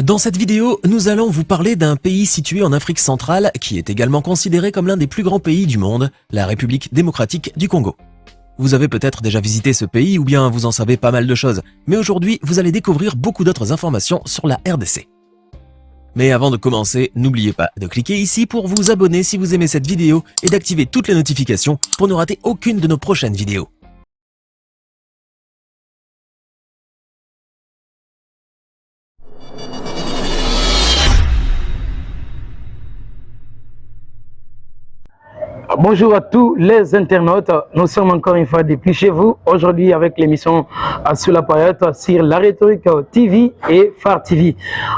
Dans cette vidéo, nous allons vous parler d'un pays situé en Afrique centrale qui est également considéré comme l'un des plus grands pays du monde, la République démocratique du Congo. Vous avez peut-être déjà visité ce pays ou bien vous en savez pas mal de choses, mais aujourd'hui vous allez découvrir beaucoup d'autres informations sur la RDC. Mais avant de commencer, n'oubliez pas de cliquer ici pour vous abonner si vous aimez cette vidéo et d'activer toutes les notifications pour ne rater aucune de nos prochaines vidéos. Bonjour à tous les internautes, nous sommes encore une fois depuis chez vous, aujourd'hui avec l'émission Sur la Palette sur la rhétorique TV et Phare TV.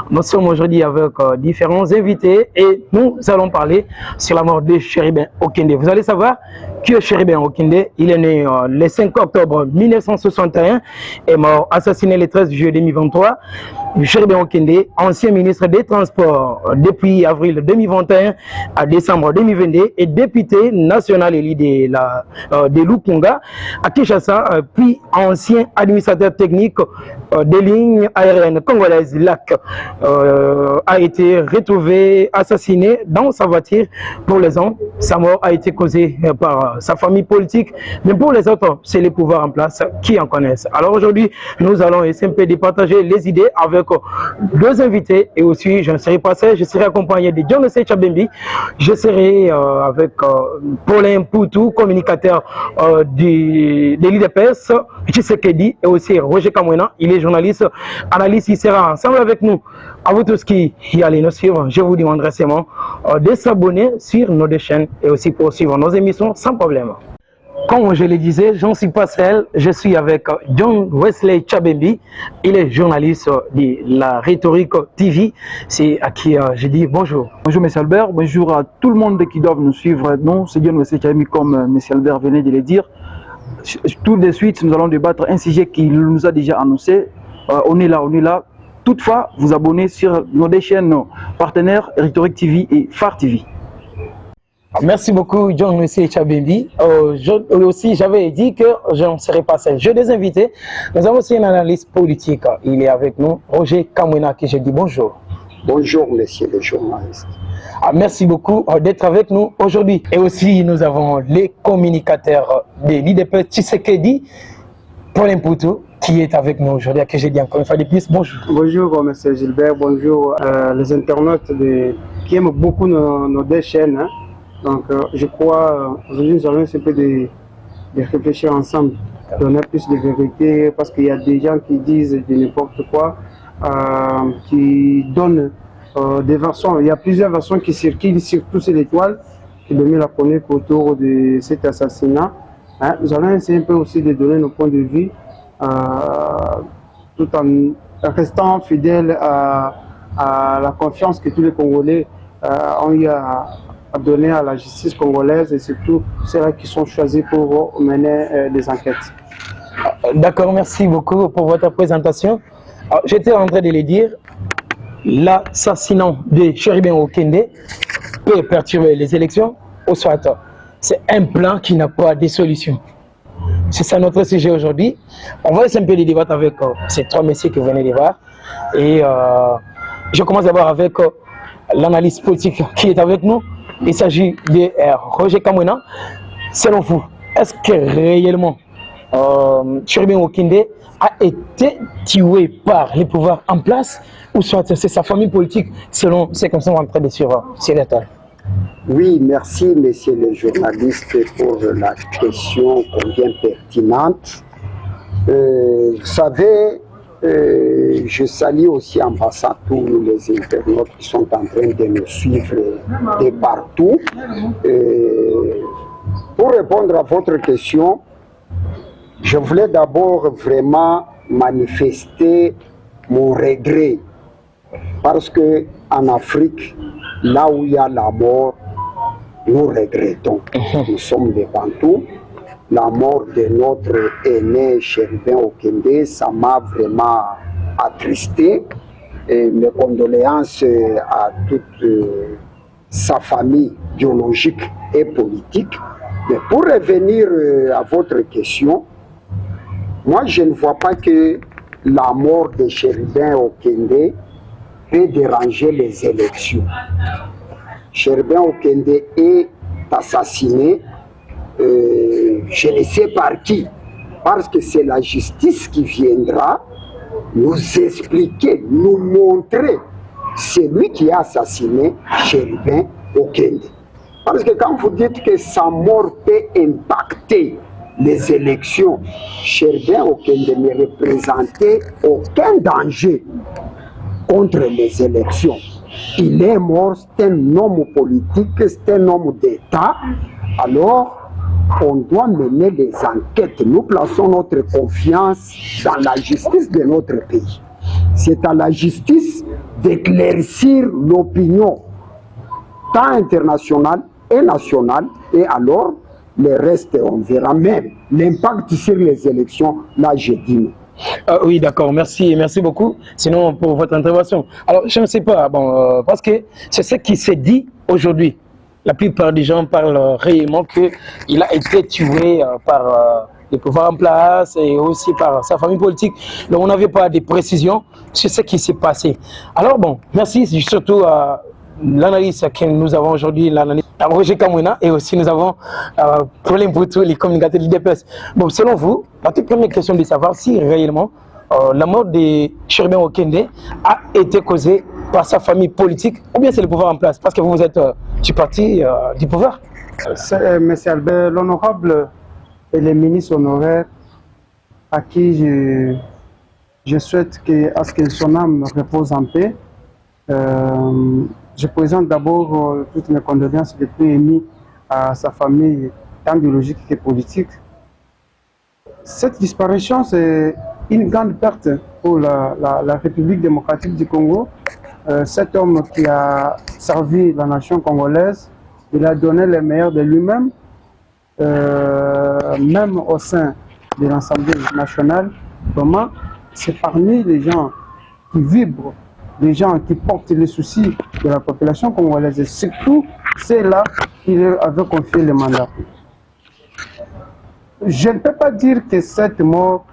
Nous sommes aujourd'hui avec différents invités et nous allons parler sur la mort de Chérubin Okende. Vous allez savoir que Chérubin Okende, il est né le 5 octobre 1961 et mort assassiné le 13 juillet 2023. Chérubin Okende, ancien ministre des Transports depuis avril 2021 à décembre 2022 et député national élu de Lupunga à Kinshasa, puis ancien administrateur technique des lignes aériennes congolaises LAC, a été retrouvé assassiné dans sa voiture. Pour les uns, sa mort a été causée par sa famille politique, mais pour les autres, c'est les pouvoirs en place qui en connaissent. Alors aujourd'hui, nous allons essayer un peu de partager les idées avec deux invités et aussi je ne serai pas seul, je serai accompagné de John Chabembi, je serai avec Paulin Poutou, communicateur de l'IDPS, Tshisekedi et aussi Roger Kamwena, il est journaliste, analyste, il sera ensemble avec nous. À vous tous qui y allez nous suivre, je vous demanderai seulement de s'abonner sur nos deux chaînes et aussi pour suivre nos émissions sans problème. Comme je le disais, j'en suis pas seul, je suis avec John Wesley Chabembi, il est journaliste de la rhétorique TV, c'est à qui je dis bonjour. Bonjour M. Albert, bonjour à tout le monde qui doit nous suivre. Non, c'est John Wesley Chabembi comme M. Albert venait de le dire. Tout de suite, nous allons débattre un sujet qu'il nous a déjà annoncé. On est là. Toutefois, vous abonnez sur nos deux chaînes partenaires, Rhétorique TV et Phare TV. Merci beaucoup, John Wesley Chabembi. Aussi, j'avais dit que je ne serais pas seul. J'ai des invités. Nous avons aussi un analyste politique. Il est avec nous, Roger Kamwena, qui je dis bonjour. Bonjour, messieurs les journalistes. Merci beaucoup d'être avec nous aujourd'hui. Et aussi, nous avons les communicateurs de l'IDPS Tshisekedi, Paulin Poutou, qui est avec nous aujourd'hui, à qui j'ai dit encore une fois de plus, bonjour. Bonjour, M. Gilbert, bonjour les internautes qui aiment beaucoup nos deux chaînes. Hein. Donc, je crois, aujourd'hui, nous allons un peu de réfléchir ensemble, donner plus de vérité, parce qu'il y a des gens qui disent de n'importe quoi, qui donnent des versions. Il y a plusieurs versions qui circulent, surtout sur l'étoile, qui donnent la chronique autour de cet assassinat. Hein. Nous allons essayer un peu aussi de donner nos points de vue, tout en restant fidèles à la confiance que tous les Congolais ont eu à donner à la justice congolaise et surtout ceux qui sont choisis pour mener des enquêtes. D'accord, merci beaucoup pour votre présentation. J'étais en train de le dire, l'assassinat de Chérubin Okende peut perturber les élections, ou soit c'est un plan qui n'a pas de solution. C'est ça notre sujet aujourd'hui. On va essayer un peu de débattre avec ces trois messieurs que vous venez de voir. Et je commence d'abord avec l'analyste politique qui est avec nous. Il s'agit de Roger Kamwena. Selon vous, est-ce que réellement Chérubin Okende a été tué par les pouvoirs en place ou soit c'est sa famille politique selon ce qu'on est en train de suivre sur la table? Oui, merci, messieurs les journalistes, pour la question combien pertinente. Vous savez, je salue aussi en passant tous les internautes qui sont en train de nous suivre de partout. Pour répondre à votre question, je voulais d'abord vraiment manifester mon regret parce que en Afrique, là où il y a la mort, nous regrettons. Nous sommes des Bantous. La mort de notre aîné Chérubin Okende, ça m'a vraiment attristé. Et mes condoléances à toute sa famille biologique et politique. Mais pour revenir à votre question, moi je ne vois pas que la mort de Chérubin Okende peut déranger les élections. Sherbin Okende est assassiné, je ne sais par qui, parce que c'est la justice qui viendra nous expliquer, nous montrer celui qui a assassiné Sherbin Okende. Parce que quand vous dites que sa mort peut impacter les élections, Sherbin Okende ne représentait aucun danger contre les élections. Il est mort, c'est un homme politique, c'est un homme d'État. Alors, on doit mener des enquêtes. Nous plaçons notre confiance dans la justice de notre pays. C'est à la justice d'éclaircir l'opinion, tant internationale et nationale, et alors, le reste, on verra même. L'impact sur les élections, là, je dis non. Oui, d'accord, merci beaucoup. Sinon, pour votre intervention. Alors, je ne sais pas, parce que c'est ce qui s'est dit aujourd'hui. La plupart des gens parlent réellement qu'il a été tué par les pouvoirs en place et aussi par sa famille politique. Donc, on n'avait pas de précisions sur ce qui s'est passé. Alors, merci surtout à l'analyse que nous avons aujourd'hui, l'analyse à Roger Kamwena, et aussi nous avons problème pour tous les communicateurs de l'IDPS. Selon vous, la toute première question de savoir si réellement la mort de Sherbin Okende a été causée par sa famille politique ou bien c'est le pouvoir en place, parce que vous êtes du parti du pouvoir. Monsieur Albert, l'honorable et les ministres honoraires à qui je souhaite à ce que son âme repose en paix. Je présente d'abord toutes mes condoléances les plus émues à sa famille, tant biologique que politique. Cette disparition, c'est une grande perte pour la République démocratique du Congo. Cet homme qui a servi la nation congolaise, il a donné le meilleur de lui-même, même au sein de l'Assemblée nationale. Vraiment, c'est parmi les gens qui vibrent, les gens qui portent les soucis de la population congolaise, et surtout ceux-là qui leur avaient confié le mandat. Je ne peux pas dire que cette mort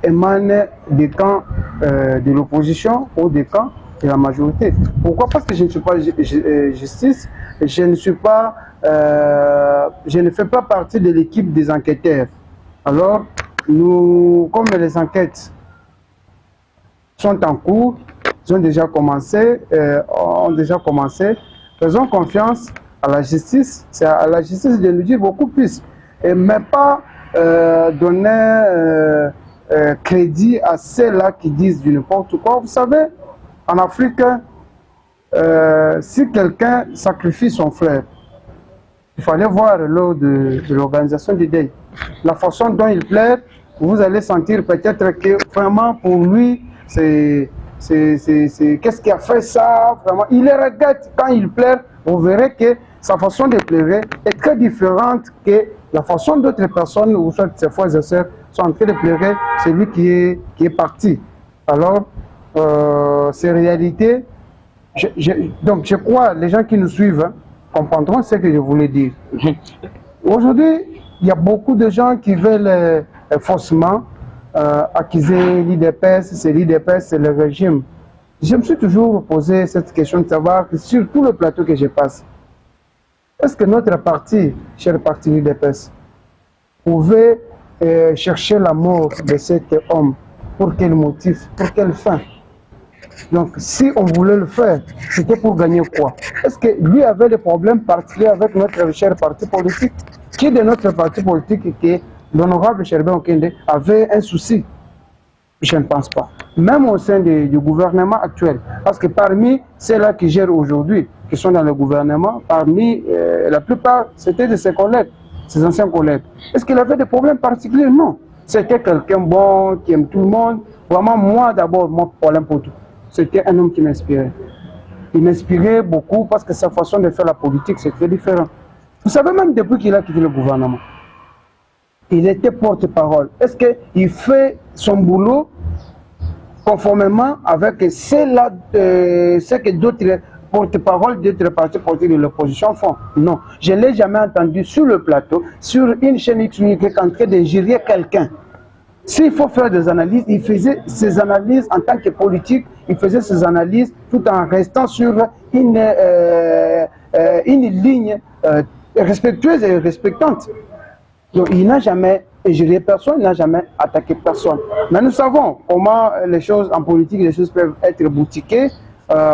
émane des camps de l'opposition ou des camps de la majorité. Pourquoi? Parce que je ne suis pas justice, je ne fais pas partie de l'équipe des enquêteurs. Alors, nous, comme les enquêtes sont en cours, ont déjà commencé, faisons confiance à la justice. C'est à la justice de nous dire beaucoup plus, mais pas donner crédit à ceux-là qui disent du n'importe quoi. Vous savez, en Afrique, si quelqu'un sacrifie son frère, il fallait voir lors de l'organisation du deuil. La façon dont il pleure, vous allez sentir peut-être que vraiment pour lui, qu'est-ce qui a fait ça, vraiment. Il le regrette quand il pleure. Vous verrez que sa façon de pleurer est très différente que la façon d'autres personnes, ou soit ses frères et sœurs, sont en train de pleurer, c'est lui qui est parti. Alors, ces réalités, donc je crois, les gens qui nous suivent comprendront ce que je voulais dire. Aujourd'hui, il y a beaucoup de gens qui veulent faussement accuser l'IDPS, c'est l'IDPS, c'est le régime. Je me suis toujours posé cette question de savoir, sur tout le plateau que je passe, est-ce que notre parti, cher parti l'IDPS, pouvait chercher la mort de cet homme? Pour quel motif? Pour quelle fin? Donc, si on voulait le faire, c'était pour gagner quoi? Est-ce que lui avait des problèmes particuliers avec notre cher parti politique? Qui de notre parti politique qui l'honorable Sherbin Okende avait un souci? Je ne pense pas. Même au sein du gouvernement actuel. Parce que parmi ceux-là qui gèrent aujourd'hui, qui sont dans le gouvernement, parmi la plupart, c'était de ses collègues, ses anciens collègues. Est-ce qu'il avait des problèmes particuliers? Non. C'était quelqu'un bon, qui aime tout le monde. Vraiment, moi d'abord, mon problème pour tout. C'était un homme qui m'inspirait. Il m'inspirait beaucoup parce que sa façon de faire la politique, c'est très différent. Vous savez, même depuis qu'il a quitté le gouvernement, il était porte-parole. Est-ce qu'il fait son boulot conformément avec ce que d'autres porte-parole d'autres partis politiques de l'opposition font? Non. Je ne l'ai jamais entendu sur le plateau, sur une chaîne unique, en train d'injurier quelqu'un. S'il faut faire des analyses, il faisait ses analyses en tant que politique, il faisait ses analyses tout en restant sur une ligne respectueuse et respectante. Donc il n'a jamais géré personne, il n'a jamais attaqué personne. Mais nous savons comment les choses en politique, les choses peuvent être boutiquées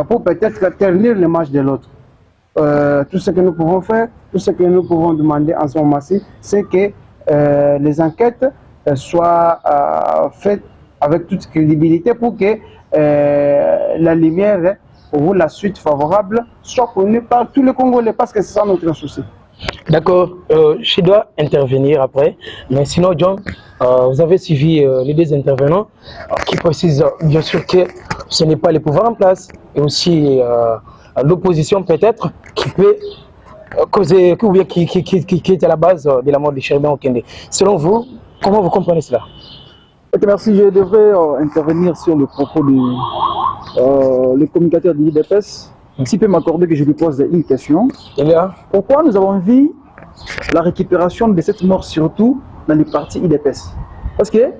pour peut-être ternir l'image de l'autre. Tout ce que nous pouvons faire, tout ce que nous pouvons demander en ce moment-ci, c'est que les enquêtes soient faites avec toute crédibilité pour que la lumière ou la suite favorable soit connue par tous les Congolais, parce que c'est ça notre souci. D'accord, je dois intervenir après, mais sinon, John, vous avez suivi les deux intervenants qui précisent bien sûr que ce n'est pas les pouvoirs en place, et aussi l'opposition peut-être qui peut causer, ou bien qui est à la base de la mort de Cherubin Okende. Selon vous, comment vous comprenez cela? Ok, merci. Je devrais intervenir sur le propos du communicateur de l'IDPS. S'il peut m'accorder que je lui pose une question. Pourquoi nous avons vu la récupération de cette mort, surtout dans les partis IDPS? Parce que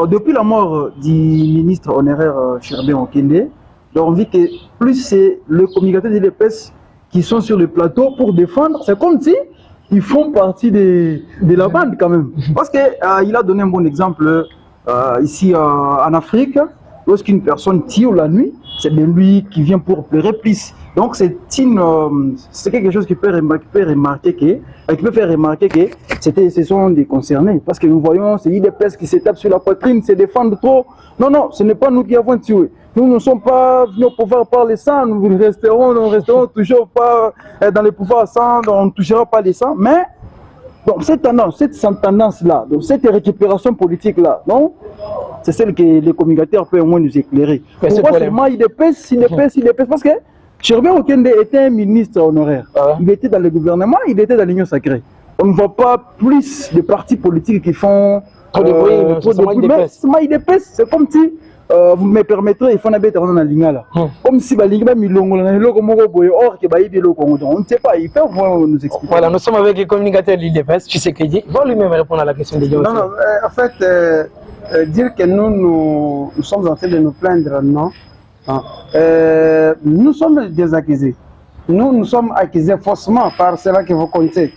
depuis la mort du ministre honoraire Cherubin Okende, nous avons vu que plus c'est le communicateur de l'IDPS qui sont sur le plateau pour défendre, c'est comme si ils font partie de la bande quand même. Parce qu'il a donné un bon exemple ici en Afrique. Lorsqu'une personne tire la nuit, c'est de lui qui vient pour pleurer plus. Donc c'est quelque chose qui peut faire remarquer que ce sont des concernés. Parce que nous voyons, c'est l'IDPS qui se tape sur la poitrine, se défendent trop. Non, ce n'est pas nous qui avons tué. Nous ne sommes pas venus au pouvoir par les sangs, nous resterons toujours pas dans les pouvoirs sans, on ne touchera pas les sangs. Mais donc cette tendance-là, donc cette récupération politique-là, non, c'est celle que les communicateurs peuvent au moins nous éclairer. Pourquoi seulement IDPS? Parce que Cherubin Okende était un ministre honoraire. Il était dans le gouvernement, il était dans l'Union sacrée. On ne voit pas plus de partis politiques qui font trop de bruit, mais IDPS, c'est comme si vous me permettrez, il faut n'aller dans la ligne là. Comme si la ligne même on ne sait pas, ils peuvent nous expliquer. Voilà, nous sommes avec les communicateurs de l'IDPS, tu sais qu'il va lui-même répondre à la question de Dieu. Non, en fait, dire que nous sommes en train de nous plaindre, non. Nous sommes des accusés. Nous sommes accusés faussement par cela que vous comptez.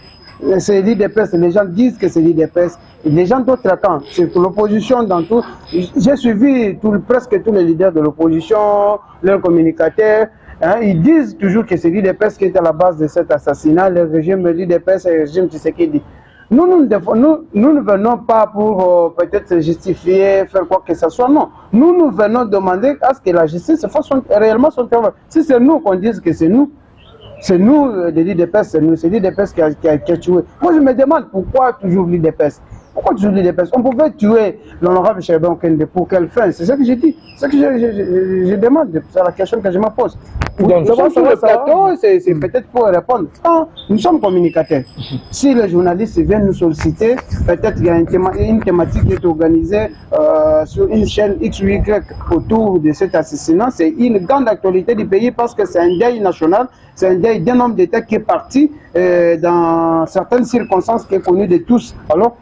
C'est l'IDPS, les gens disent que c'est l'IDPS. Les gens d'autres camps, c'est l'opposition dans tout. J'ai suivi presque tous les leaders de l'opposition, leurs communicateurs. Ils disent toujours que c'est l'IDPS qui est à la base de cet assassinat. Le régime l'IDPS et le régime Tshisekedi. Nous ne venons pas pour peut-être justifier, faire quoi que ce soit, non. Nous venons demander à ce que la justice fasse réellement son travail. Si c'est nous qu'on dise que c'est nous de l'IDPS, c'est l'IDPS qui a tué. Moi je me demande pourquoi toujours l'IDPS. Pourquoi toujours l'IDPS? On pouvait tuer l'honorable Cherubin Okende pour quelle fin? C'est ce que je dis, c'est ce que je demande, c'est la question que je me pose. Donc, sur le plateau, c'est peut-être pour répondre. Non, nous sommes communicateurs. Si les journalistes viennent nous solliciter, peut-être qu'il y a une thématique qui est organisée sur une chaîne X ou Y autour de cet assassinat. C'est une grande actualité du pays parce que c'est un deuil national, c'est un deuil d'un homme d'État qui est parti dans certaines circonstances qui est connu de tous. Alors,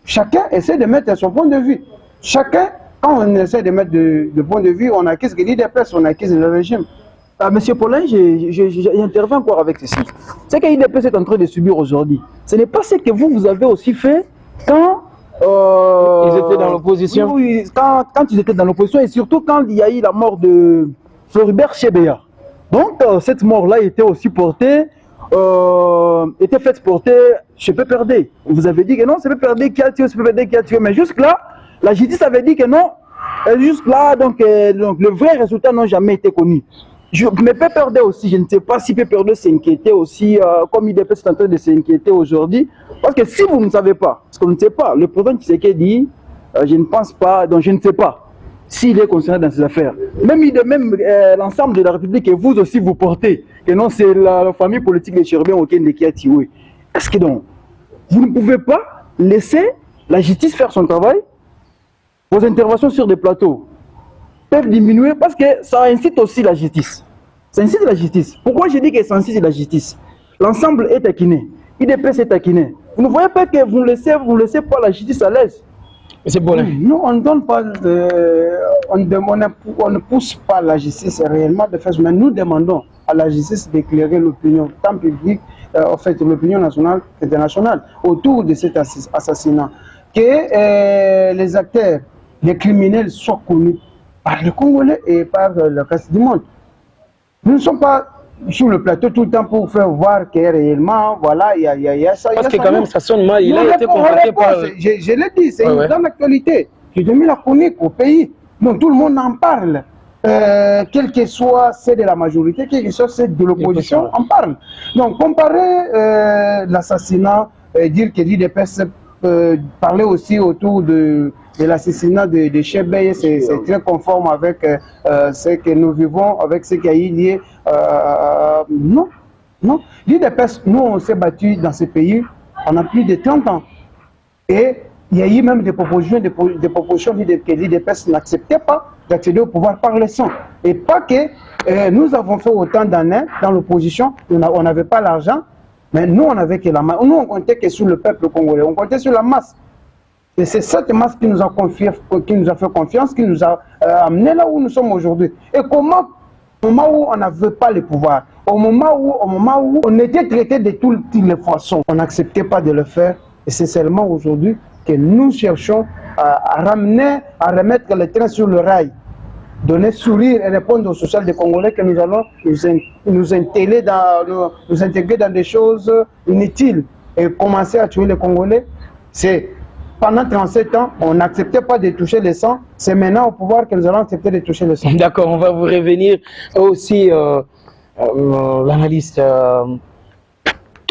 chacun essaie de mettre son point de vue. Chacun, quand on essaie de mettre de point de vue, on accuse l'IDPS, on accuse le régime. Monsieur Paulin, j'interviens encore avec ceci. Ce que l'IDPS est en train de subir aujourd'hui, ce n'est pas ce que vous avez aussi fait quand ils étaient dans l'opposition. Oui, quand ils étaient dans l'opposition et surtout quand il y a eu la mort de Floribert Chebeya. Donc cette mort-là était aussi portée, était faite porter chez PPRD. Vous avez dit que non, c'est PPRD qui a tué, c'est PPRD qui a tué. Mais jusque-là, la justice avait dit que non. Et jusque-là, donc le vrai résultat n'a jamais été connu. Mais PPRD aussi, je ne sais pas si PPRD s'inquiétait aussi, comme IDPS est en train de s'inquiéter aujourd'hui. Parce que si vous ne savez pas, parce qu'on ne sait pas, le président Tshisekedi dit, je ne pense pas, donc je ne sais pas s'il est concerné dans ces affaires. Même l'ensemble de la République et vous aussi vous portez, que non, c'est la famille politique de Cherubin Okende qui a tué. Est-ce que donc, vous ne pouvez pas laisser la justice faire son travail? Vos interventions sur des plateaux peuvent diminuer parce que ça incite aussi la justice. Ça incite la justice. Pourquoi je dis que ça incite la justice? L'ensemble est taquiné. IDPS est taquiné. Vous ne voyez pas que vous ne laissez pas la justice à l'aise. C'est bon. Nous, on ne donne pas, on ne pousse pas la justice réellement de faire, mais nous demandons à la justice d'éclairer l'opinion, tant publique, en fait, l'opinion nationale qu'internationale, autour de cet assassinat. Que les acteurs, les criminels soient connus par les Congolais et par le reste du monde. Nous ne sommes pas sur le plateau tout le temps pour faire voir que réellement, voilà, il y a ça. Parce que quand même, ça sonne mal. Il a été contacté par... Je l'ai dit, c'est une grande actualité. J'ai donné la chronique au pays. Donc tout le monde en parle. Quel que soit celle de la majorité, quel que soit celle de l'opposition, on parle. Donc comparer l'assassinat, dire que l'IDPS parler aussi autour de l'assassinat de Chebeye, c'est très conforme avec ce que nous vivons, avec ce qui a eu lieu. Non, non. L'IDPS, nous, on s'est battu dans ce pays pendant plus de 30 ans. Et il y a eu même des propositions que l'IDPS n'acceptait pas d'accéder au pouvoir par le sang. Et pas que nous avons fait autant d'années dans l'opposition, on n'avait pas l'argent, mais nous, on avait que la masse. Nous, on comptait que sur le peuple congolais, on comptait sur la masse. Et c'est cette masse qui nous a fait confiance, qui nous a amené là où nous sommes aujourd'hui. Et comment, au moment où on n'avait pas le pouvoir, au moment où on était traité de toutes les façons, on n'acceptait pas de le faire. Et c'est seulement aujourd'hui que nous cherchons à remettre le train sur le rail, donner sourire et répondre aux social des Congolais que nous allons nous intégrer dans des choses inutiles et commencer à tuer les Congolais. C'est pendant 37 ans, on n'acceptait pas de toucher le sang. C'est maintenant au pouvoir que nous allons accepter de toucher le sang. D'accord, on va vous revenir aussi, l'analyste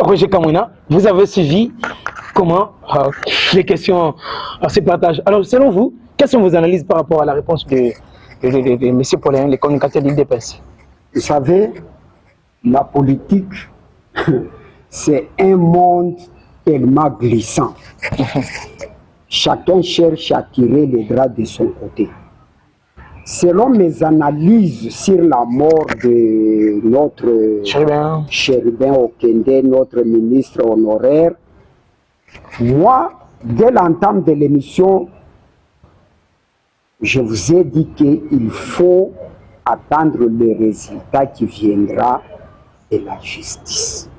Roger Kamwina. Vous avez suivi comment les questions se partagent. Alors, selon vous, quelles sont vos analyses par rapport à la réponse de M. Paulin, les communicateurs de l'IDPS? Vous savez, la politique, c'est un monde tellement glissant. Chacun cherche à tirer les draps de son côté. Selon mes analyses sur la mort de notre Chérubin Okende, notre ministre honoraire, moi, dès l'entame de l'émission, je vous ai dit qu'il faut attendre le résultat qui viendra de la justice.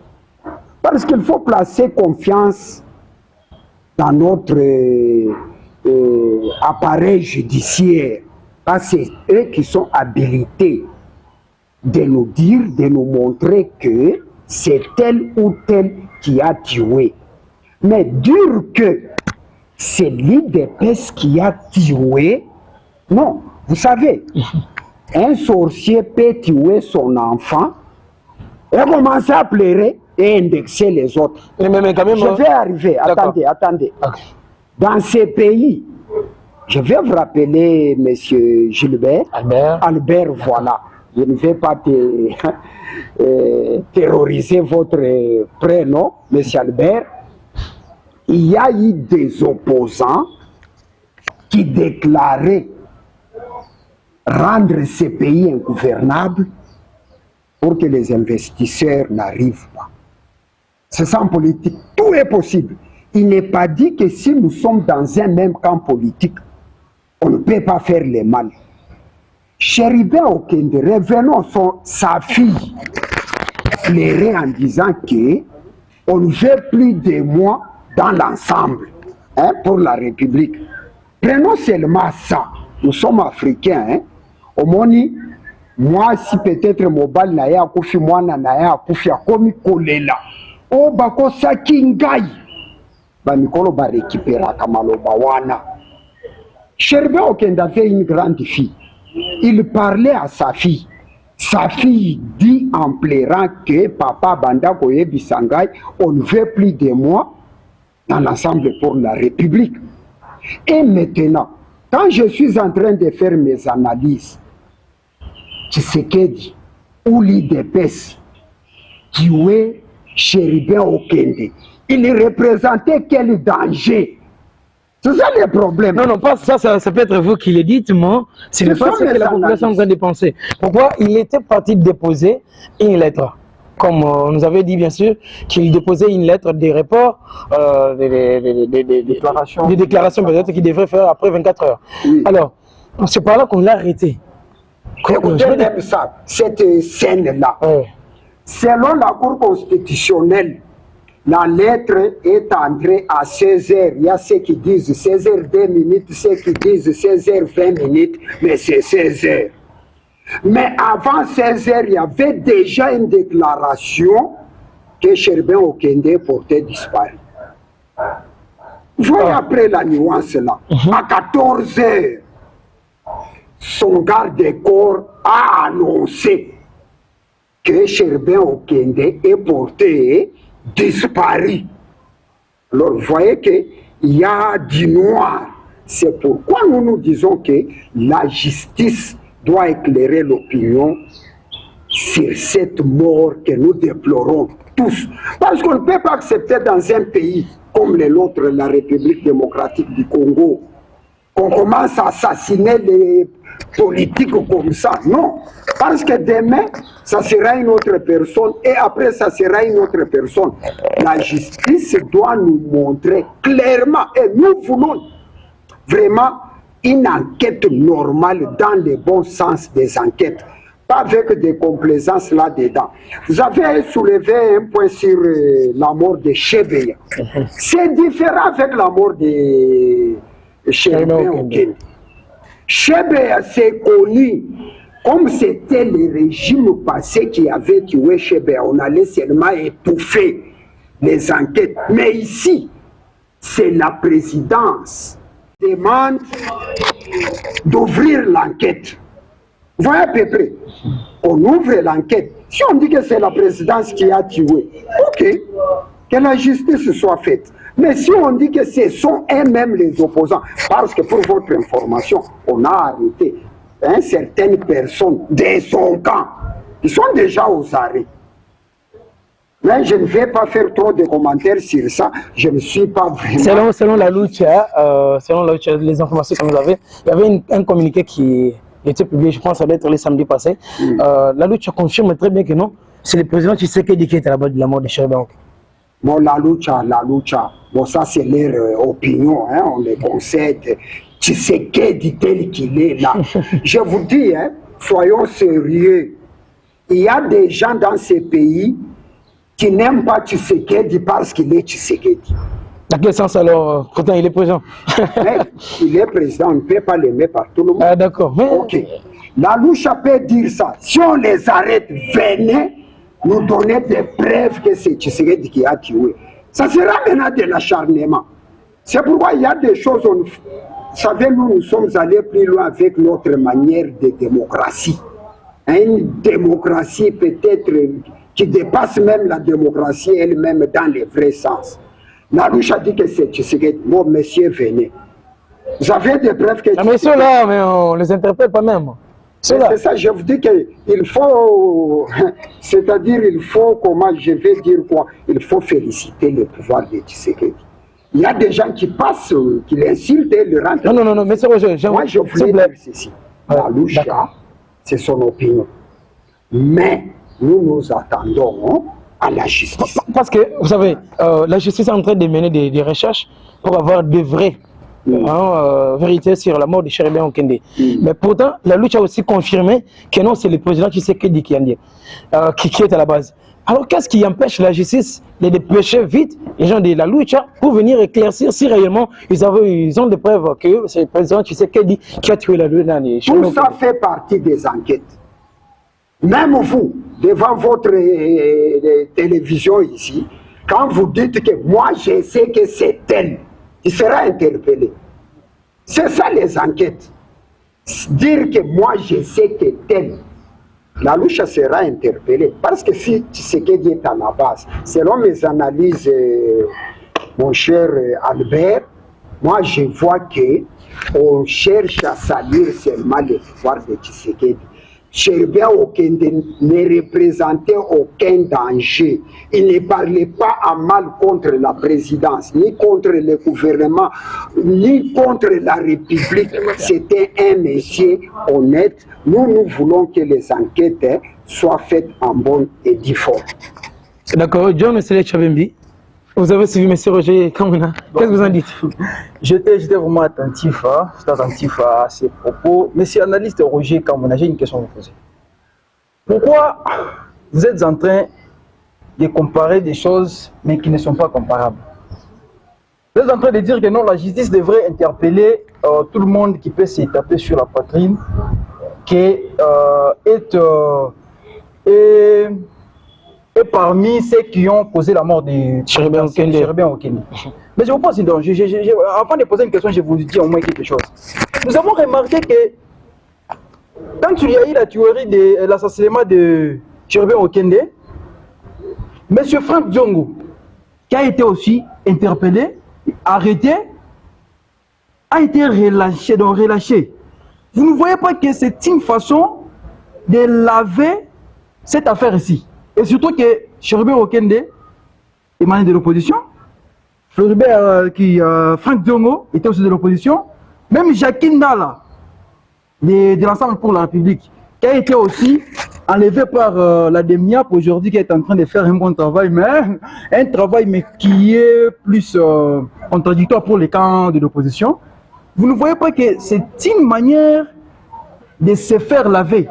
Parce qu'il faut placer confiance dans notre appareil judiciaire. Parce que c'est eux qui sont habilités de nous dire, de nous montrer que c'est tel ou tel qui a tué. Mais dire que c'est l'IDPS qui a tué, non. Vous savez, un sorcier peut tuer son enfant et commencer à pleurer et indexer les autres. Mais quand même, je vais arriver, attendez. Okay. Dans ces pays, je vais vous rappeler, monsieur Gilbert. Albert, voilà. Je ne vais pas terroriser votre prénom, monsieur Albert. Il y a eu des opposants qui déclaraient rendre ces pays ingouvernables pour que les investisseurs n'arrivent pas. C'est ça en politique. Tout est possible. Il n'est pas dit que si nous sommes dans un même camp politique, on ne peut pas faire le mal. Chérubin Okende, revenons sur sa fille, plairait en disant qu'on ne veut plus de moi dans l'ensemble pour la République. Prenons seulement ça. Nous sommes africains. Au moni, moi, si peut-être mobile na ya kufi mwana na ya kufi akomi kolela. O bako sakingai. Ba mikolo ba récupérer kamaloba wana. Chérubin Okende avait une grande fille. Il parlait à sa fille. Sa fille dit en pleurant que papa Banda Koye Bisangai, on ne veut plus de moi dans l'Assemblée pour la République. Et maintenant, quand je suis en train de faire mes analyses, Tshisekedi ou l'IDPS, tué Chérubin Okende, il représentait quel danger? C'est ça le problème. Non, pas ça, ça peut être vous qui le dites, mais ce n'est pas ce que la population est en train de penser. Pourquoi il était parti déposer une lettre comme on nous avait dit bien sûr, qu'il déposait une lettre de report, des déclarations peut-être qu'il devrait faire après 24 heures. Oui. Alors, c'est par là qu'on l'a arrêté. Écoutez même ça, cette scène-là. Ouais. Selon la Cour constitutionnelle, la lettre est entrée à 16h. Il y a ceux qui disent 16h02, ceux qui disent 16h20, mais c'est 16h. Mais avant 16h, il y avait déjà une déclaration que Sherbin Okende portait disparu. Voyez après la nuance là. À 14h, son garde des corps a annoncé que Sherbin Okende est porté disparu. Alors vous voyez qu'il y a du noir. C'est pourquoi nous disons que la justice doit éclairer l'opinion sur cette mort que nous déplorons tous. Parce qu'on ne peut pas accepter dans un pays comme le nôtre, la République démocratique du Congo, qu'on commence à assassiner les politiques comme ça. Non. Parce que demain, ça sera une autre personne et après, ça sera une autre personne. La justice doit nous montrer clairement et nous voulons vraiment une enquête normale dans le bon sens des enquêtes, pas avec des complaisances là-dedans. Vous avez soulevé un point sur la mort de Chebeya. C'est différent avec la mort de Sherbin Okende. Chebeya, c'est connu, comme c'était le régime passé qui avait tué Chebeya, on allait seulement étouffer les enquêtes. Mais ici, c'est la présidence qui demande d'ouvrir l'enquête. Vous voyez à peu près, on ouvre l'enquête. Si on dit que c'est la présidence qui a tué, ok, que la justice soit faite. Mais si on dit que ce sont eux-mêmes les opposants, parce que pour votre information, on a arrêté certaines personnes de son camp, qui sont déjà aux arrêts. Mais je ne vais pas faire trop de commentaires sur ça, je ne suis pas vraiment... Selon la lucha, les informations que nous avions, il y avait un communiqué qui était publié, je pense que ça doit être le samedi passé. La lucha confirme très bien que non, c'est le président Tshisekedi qui était là-bas de la mort de Sherbin Okende. Bon, la lucha, bon, ça c'est leur opinion, on les concède. Tshisekedi tel qu'il est là. Je vous dis, soyons sérieux. Il y a des gens dans ces pays qui n'aiment pas Tshisekedi parce qu'il est Tshisekedi. Dans quel sens alors? Pourtant, il est président. Mais il est président, on ne peut pas l'aimer par tout le monde. Ah, d'accord. Mais... Ok. La louche peut dire ça. Si on les arrête, venez nous donner des preuves que c'est Tshisekedi qui a tué. Ça sera maintenant de l'acharnement. C'est pourquoi il y a des choses, vous savez, nous sommes allés plus loin avec notre manière de démocratie. Une démocratie peut-être qui dépasse même la démocratie elle-même dans le vrai sens. La louche a dit que c'est Tshisekedi. Bon, messieurs, venez. Vous avez des preuves que... Mais ceux-là, mais on les interprète pas même. C'est ça, je vous dis qu'il faut, c'est-à-dire il faut, comment je vais dire quoi, il faut féliciter le pouvoir de Tshisekedi. Il y a des gens qui passent, qui l'insultent et le rentrent. Non, mais c'est vrai, moi je voulais dire ceci. La louche, c'est son opinion. Mais nous attendons à la justice. Parce que, vous savez, la justice est en train de mener des recherches pour avoir de vraies vérités sur la mort de Sherbin Okende. Mais pourtant, la lutte a aussi confirmé que non, c'est le président Tshisekedi qui est à la base. Alors qu'est-ce qui empêche la justice de dépêcher vite les gens de la lucha pour venir éclaircir si réellement ils ont des preuves que c'est le président Tshisekedi qui a tué la lucha? Tout ça fait partie des enquêtes. Même vous, devant votre télévision ici, quand vous dites que moi je sais que c'est elle, il sera interpellé. C'est ça les enquêtes. Dire que moi je sais que tel, la louche sera interpellée. Parce que si Tshisekedi est à la base, selon mes analyses, mon cher Albert, moi je vois qu'on cherche à salir seulement le pouvoir de Tshisekedi. Cherubin Okende ne représentait aucun danger. Il ne parlait pas à mal contre la présidence, ni contre le gouvernement, ni contre la République. C'était un monsieur honnête. Nous voulons que les enquêtes soient faites en bonne et due forme. D'accord, John Selek Chavembi, vous avez suivi M. Roger Kamuna. Qu'est-ce que vous en dites? J'étais vraiment attentif, à ces propos. Monsieur l'analyste Roger Kamuna, j'ai une question à vous poser. Pourquoi vous êtes en train de comparer des choses mais qui ne sont pas comparables? Vous êtes en train de dire que non, la justice devrait interpeller tout le monde qui peut se taper sur la poitrine, qui et parmi ceux qui ont causé la mort de Cherubin Okende. Mais je vous pose donc, avant de poser une question, je vous dis au moins quelque chose. Nous avons remarqué que quand il y a eu la théorie de l'assassinat de Cherubin Okende, M. Frank Diongo, qui a été aussi interpellé, arrêté, a été relâché. Vous ne voyez pas que c'est une façon de laver cette affaire ici? Et surtout que Cherubin Okende émanait de l'opposition, Frank Diongo était aussi de l'opposition, même Jacqueline Nala de l'Ensemble pour la République, qui a été aussi enlevé par la DEMIAP aujourd'hui, qui est en train de faire un bon travail, mais un travail qui est plus contradictoire pour les camps de l'opposition. Vous ne voyez pas que c'est une manière de se faire laver?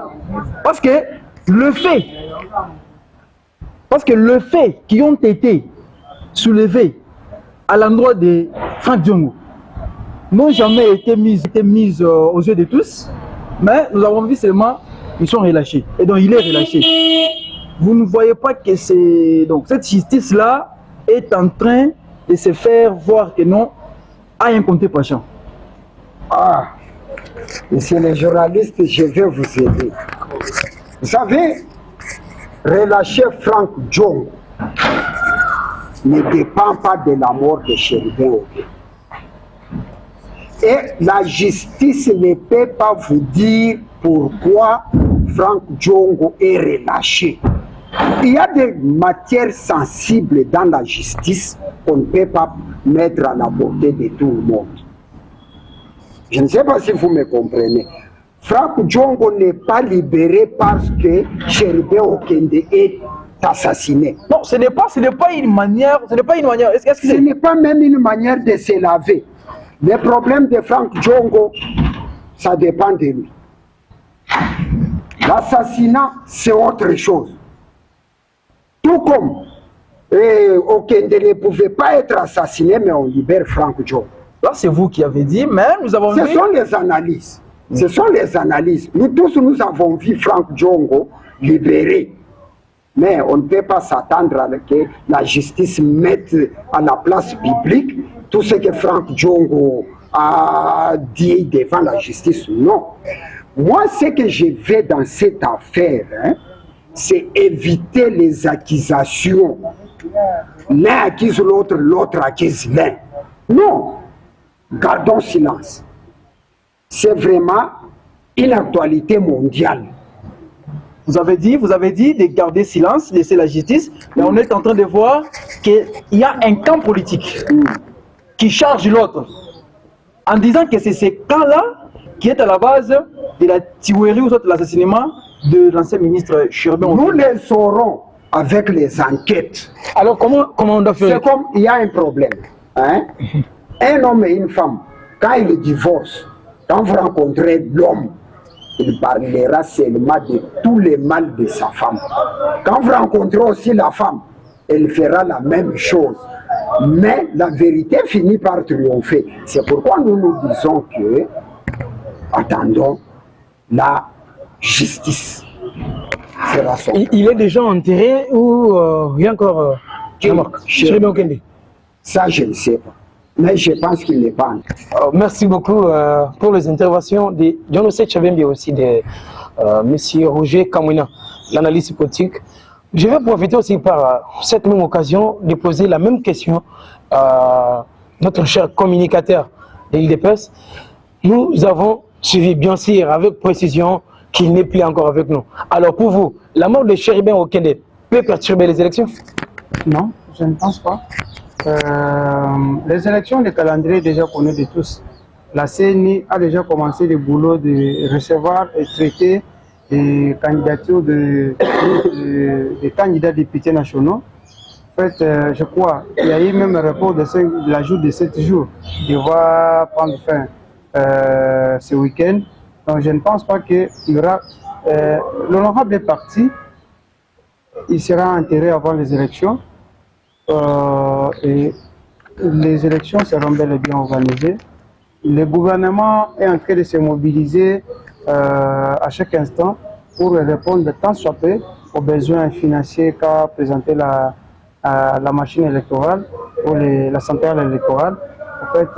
Parce que le fait qui ont été soulevés à l'endroit de Frank Diongo n'ont jamais été mis aux yeux de tous, mais nous avons vu seulement qu'ils sont relâchés. Et donc il est relâché. Vous ne voyez pas que cette justice-là est en train de se faire voir que non, à un compté patient. Ah, monsieur le journaliste, je vais vous aider. Vous savez, relâcher Frank Diongo ne dépend pas de la mort de Cherubin Okende. Et la justice ne peut pas vous dire pourquoi Frank Diongo est relâché. Il y a des matières sensibles dans la justice qu'on ne peut pas mettre à la portée de tout le monde. Je ne sais pas si vous me comprenez. Frank Diongo n'est pas libéré parce que Cherubin Okende est assassiné. Non, ce n'est pas une manière. Ce n'est pas même une manière de se laver. Le problème de Frank Diongo, ça dépend de lui. L'assassinat, c'est autre chose. Tout comme Okende ne pouvait pas être assassiné, mais on libère Frank Diongo. Là, c'est vous qui avez dit, mais nous avons vu... Ce sont les analyses. Ce sont les analyses. Nous tous, nous avons vu Frank Diongo libéré. Mais on ne peut pas s'attendre à ce que la justice mette à la place publique tout ce que Frank Diongo a dit devant la justice. Non. Moi, ce que je veux dans cette affaire, c'est éviter les accusations. L'un accuse l'autre, l'autre accuse l'un. Non. Gardons silence. C'est vraiment une actualité mondiale. Vous avez dit de garder silence, laisser la justice, mais on est en train de voir qu'il y a un camp politique qui charge l'autre, en disant que c'est ce camp-là qui est à la base de la tuerie ou de l'assassinat de l'ancien ministre Cherubin Okende. Nous les saurons avec les enquêtes. Alors comment on doit faire? C'est comme il y a un problème. Un homme et une femme, quand ils divorcent, quand vous rencontrez l'homme, il parlera seulement de tous les mal de sa femme. Quand vous rencontrez aussi la femme, elle fera la même chose. Mais la vérité finit par triompher. C'est pourquoi nous nous disons que, attendons, la justice sera son. Il est déjà enterré ou il y a encore Cherubin Okende? Ça, je ne sais pas. Mais je pense qu'il n'est pas. Merci beaucoup pour les interventions de John Chavembi et aussi de M. Roger Kamuna, l'analyste politique. Je vais profiter aussi par cette même occasion de poser la même question à notre cher communicateur de l'IDPS. Nous avons suivi bien sûr avec précision qu'il n'est plus encore avec nous. Alors pour vous, la mort de Chéribin Okende peut perturber les élections? Non, je ne pense pas. Les élections, le calendrier est déjà connu de tous. La CNI a déjà commencé le boulot de recevoir et traiter les candidatures des candidats députés nationaux. En fait, je crois qu'il y a eu même un report de l'ajout de 7 jours qui devra prendre fin ce week-end. Donc je ne pense pas qu'il y aura l'honorable parti, il sera enterré avant les élections et les élections seront bel et bien organisées. Le gouvernement est en train de se mobiliser à chaque instant pour répondre tant soit peu aux besoins financiers qu'a présenté la machine électorale ou la centrale électorale. En fait,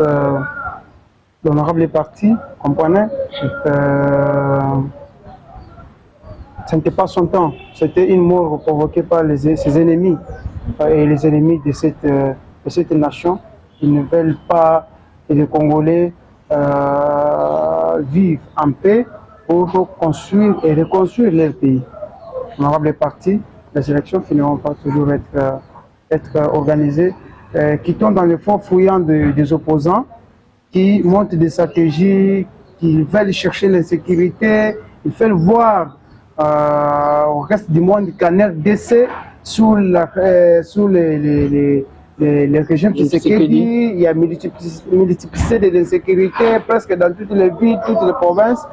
l'honorable parti, comprenez, ce n'était pas son temps, c'était une mort provoquée par ses ennemis et les ennemis de cette nation. Ils ne veulent pas que les Congolais vivent en paix pour construire et reconstruire leur pays. L'honorable parti, les élections finiront par toujours être organisées, qui tombent dans le fond fouillant des opposants, qui montent des stratégies, qui veulent chercher l'insécurité, ils veulent voir au reste du monde qu'en RDC, sous les régimes qui se crédit, il y a multiplicité de l'insécurité presque dans toutes les villes, toutes les provinces.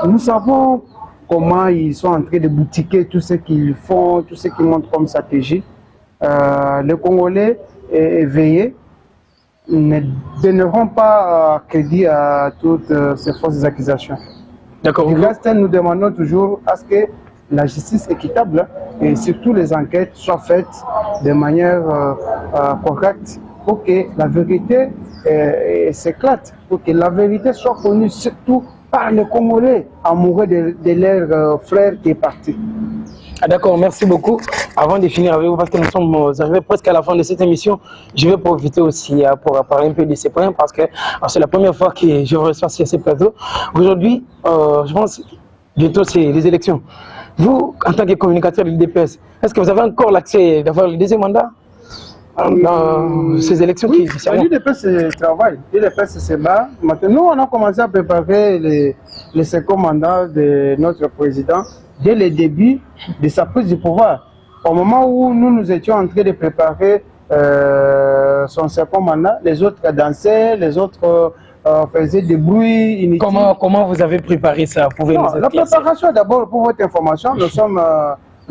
Nous savons comment ils sont en train de boutiquer tout ce qu'ils font, tout ce qu'ils montrent comme stratégie. Les Congolais éveillés ne donneront pas crédit à toutes ces fausses accusations. D'accord. Du reste, nous demandons toujours à ce que la justice équitable et surtout les enquêtes soient faites de manière correcte pour que la vérité s'éclate, pour que la vérité soit connue surtout par les Congolais amoureux de leur frère qui est parti. Ah, d'accord, merci beaucoup. Avant de finir avec vous, parce que nous sommes arrivés presque à la fin de cette émission, je vais profiter aussi pour parler un peu de ces points, parce que c'est la première fois que je reçois sur ce plateau. Aujourd'hui, je pense, bientôt c'est les élections. Vous, en tant que communicateur de l'UDPS, est-ce que vous avez encore l'accès d'avoir le deuxième mandat dans ces élections oui, qui l'UDPS travaille, l'UDPS se bat. Maintenant, nous, on a commencé à préparer le second mandat de notre président dès le début de sa prise du pouvoir. Au moment où nous étions en train de préparer son second mandat, les autres dansaient, les autres faisaient des bruits inutiles. Comment vous avez préparé ça? La préparation, d'abord, pour votre information,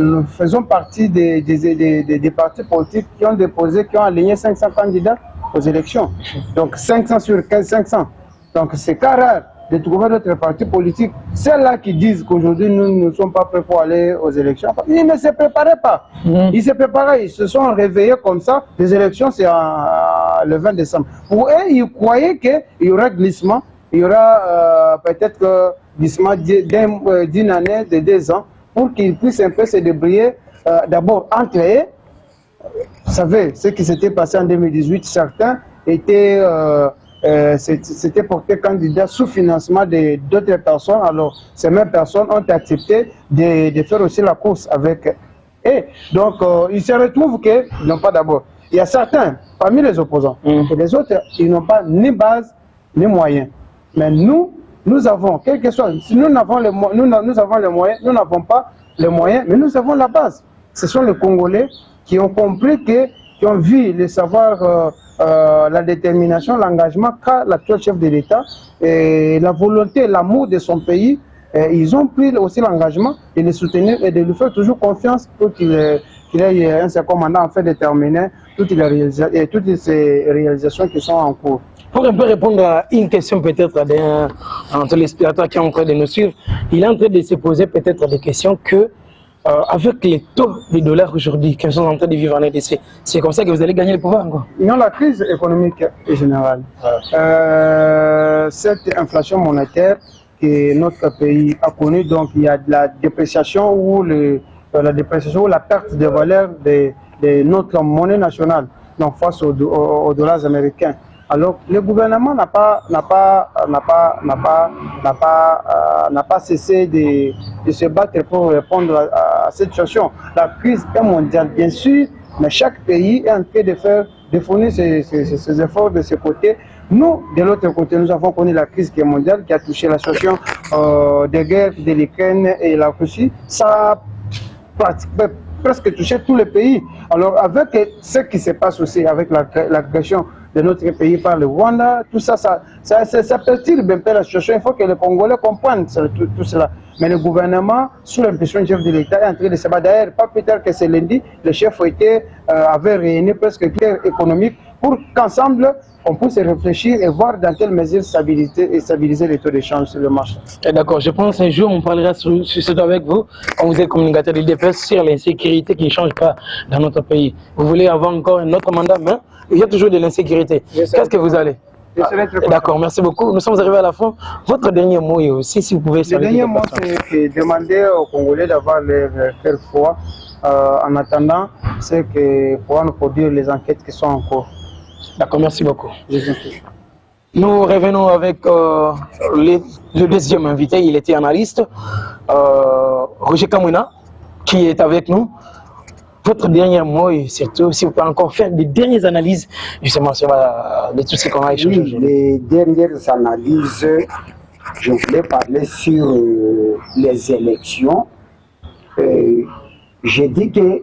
nous faisons partie des partis politiques qui ont aligné 500 candidats aux élections. Donc 500 sur 500. Donc c'est cas rare de trouver d'autres partis politiques, ceux-là qui disent qu'aujourd'hui nous ne sommes pas prêts pour aller aux élections. Ils ne se préparaient pas. Ils se préparaient, ils se sont réveillés comme ça. Les élections, c'est le 20 décembre. Pour eux, ils croyaient qu'il y aura glissement, il y aura peut-être glissement d'une année, de 2 ans, pour qu'ils puissent un peu se débrouiller d'abord entre eux. Vous savez, ce qui s'était passé en 2018, certains étaient... c'était porté candidat sous financement d'autres personnes. Alors, ces mêmes personnes ont accepté de faire aussi la course avec. Et donc, il se retrouve qu'ils n'ont pas d'abord. Il y a certains parmi les opposants et les autres, ils n'ont pas ni base ni moyens. Mais nous avons, quel que soit, si nous avons les moyens, nous n'avons pas les moyens, mais nous avons la base. Ce sont les Congolais qui ont compris qui ont vu le savoir. La détermination, l'engagement qu'a l'actuel chef de l'État et la volonté, l'amour de son pays, ils ont pris aussi l'engagement de le soutenir et de lui faire toujours confiance pour qu'il ait un second mandat en fait de terminer toutes ces réalisations qui sont en cours. Pour un peu répondre à une question peut-être d'un téléspectateur qui est en train de nous suivre, il est en train de se poser peut-être des questions que avec les taux de dollars aujourd'hui qui sont en train de vivre en RDC, c'est comme ça que vous allez gagner le pouvoir encore? Non, la crise économique est générale. Cette inflation monétaire que notre pays a connue, donc il y a de la dépréciation ou la perte de valeur de notre monnaie nationale, donc face aux dollars américains. Alors, le gouvernement n'a pas cessé de se battre pour répondre à cette situation. La crise est mondiale, bien sûr, mais chaque pays est en train de fournir ses efforts de ce côté. Nous, de l'autre côté, nous avons connu la crise qui est mondiale, qui a touché la situation de guerre de l'Ukraine et la Russie. Ça a presque touché tous les pays. Alors, avec ce qui se passe aussi avec l'agression de notre pays par le Rwanda, tout ça perturbe un peu la situation. Il faut que les Congolais comprennent tout cela. Mais le gouvernement, sous l'impression du chef de l'État, est en train de se battre. D'ailleurs, pas plus tard que ce lundi, le chef avait réuni presque clair économique pour qu'ensemble, on puisse réfléchir et voir dans quelle mesure stabiliser les taux d'échange sur le marché. D'accord, je pense un jour on parlera sur ce avec vous, quand vous êtes communicateur de l'IDPS, sur l'insécurité qui ne change pas dans notre pays. Vous voulez avoir encore un autre mandat, mais il y a toujours de l'insécurité. Qu'est-ce que vous allez? D'accord, merci beaucoup. Nous sommes arrivés à la fin. Votre dernier mot aussi, si vous pouvez... Le dernier mot, c'est demander aux Congolais d'avoir leur cœur froid. En attendant, c'est que pour nous produire les enquêtes qui sont en cours. D'accord, merci beaucoup. Nous revenons avec le deuxième invité, il était analyste, Roger Kamwina, qui est avec nous. Votre dernier mot, et surtout, si vous pouvez encore faire des dernières analyses, justement, sur de tout ce qu'on a échangé aujourd'hui. Les dernières analyses, je voulais parler sur les élections. J'ai dit que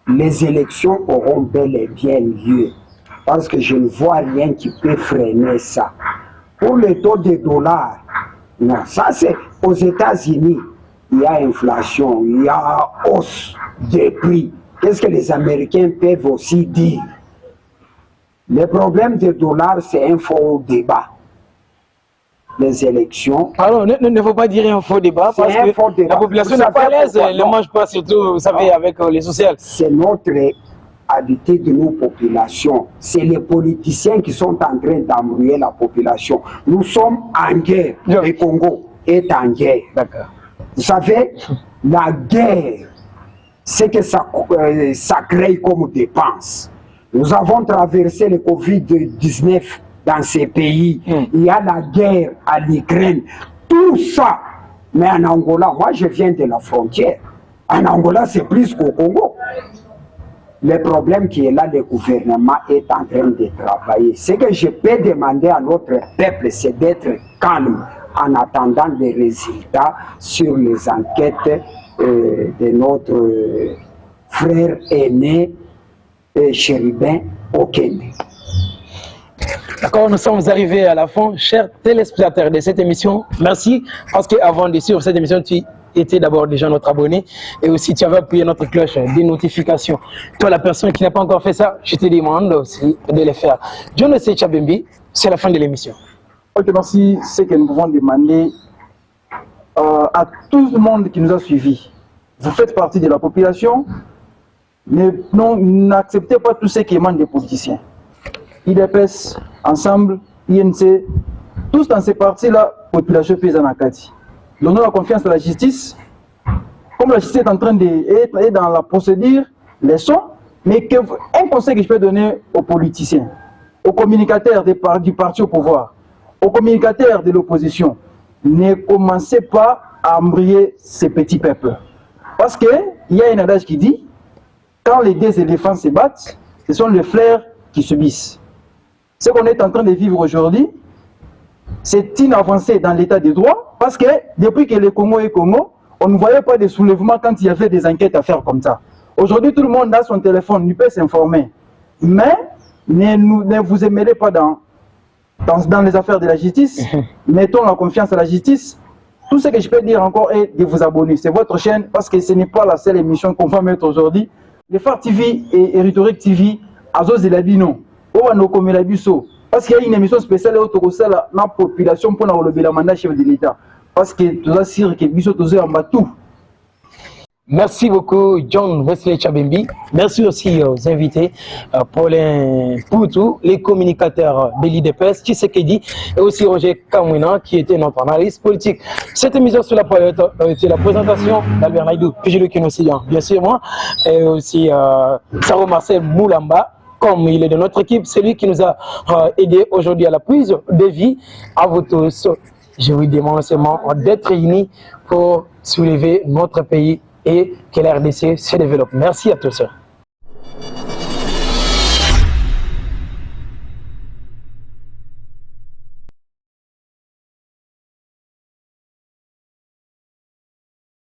les élections auront bel et bien lieu, parce que je ne vois rien qui peut freiner ça. Pour le taux de dollar, non, ça c'est aux États-Unis, il y a inflation, il y a hausse des prix. Qu'est-ce que les Américains peuvent aussi dire? Le problème du dollar, c'est un faux débat. Les élections. Alors, ne faut pas dire un faux débat, parce que la population n'est pas à l'aise, elle ne mange pas, surtout, vous savez, avec les sociales. C'est notre habitude de nos populations. C'est les politiciens qui sont en train d'embrouiller la population. Nous sommes en guerre. Le Congo est en guerre. D'accord. Vous savez, la guerre, c'est que ça crée comme dépenses. Nous avons traversé le Covid-19 dans ces pays. Il y a la guerre à l'Ukraine. Tout ça. Mais en Angola, moi je viens de la frontière. En Angola, c'est plus qu'au Congo. Le problème qui est là, le gouvernement est en train de travailler. Ce que je peux demander à notre peuple, c'est d'être calme en attendant les résultats sur les enquêtes de notre frère aîné Chérubin Okende. D'accord, nous sommes arrivés à la fin, chers téléspectateurs de cette émission. Merci, parce qu'avant de suivre cette émission, tu étais d'abord déjà notre abonné et aussi tu avais appuyé notre cloche des notifications. Toi, la personne qui n'a pas encore fait ça, je te demande aussi de le faire. John Chabembi, c'est la fin de l'émission. Ok, merci. C'est que nous pouvons demander à tout le monde qui nous a suivis. Vous faites partie de la population, mais n'acceptez pas tout ce qui émane des politiciens. IDPS, Ensemble, INC, tous dans ces partis-là, population paysanne en Kati. Donnons la confiance à la justice. Comme la justice est en train d'être dans la procédure, laissons. Mais un conseil que je peux donner aux politiciens, aux communicateurs du parti au pouvoir, aux communicateurs de l'opposition, ne commencez pas à embrayer ces petits peuples. Parce qu'il y a un adage qui dit, quand les deux éléphants se battent, ce sont les frères qui subissent. Ce qu'on est en train de vivre aujourd'hui, c'est une avancée dans l'état de droit, parce que depuis que le Congo est Congo, on ne voyait pas de soulèvement quand il y avait des enquêtes à faire comme ça. Aujourd'hui, tout le monde a son téléphone, il peut s'informer. Mais ne vous émêlez pas dans les affaires de la justice. Mettons la confiance à la justice. Tout ce que je peux dire encore est de vous abonner. C'est votre chaîne, parce que ce n'est pas la seule émission qu'on va mettre aujourd'hui. Les Phare TV et Rhétorique TV, Azos et Labino, parce qu'il y a une émission spéciale autour de la population pour le mandat chef de l'État. Parce que tout ça, c'est que Biso Tozé en bat tout. Merci beaucoup, John Wesley Chabembi. Merci aussi aux invités, Paulin Poutou, les communicateurs de l'IDPS, Tshisekedi, et aussi Roger Kamwina, qui était notre analyste politique. Cette émission sur la poète était la présentation d'Albert Naïdou, puis j'ai le Kinossian, bien sûr moi, et aussi Saro Marcel Moulamba. comme il est de notre équipe, celui qui nous a aidé aujourd'hui à la prise de vie. À vous tous, je vous demande seulement d'être réunis pour soulever notre pays et que la RDC se développe. Merci à tous.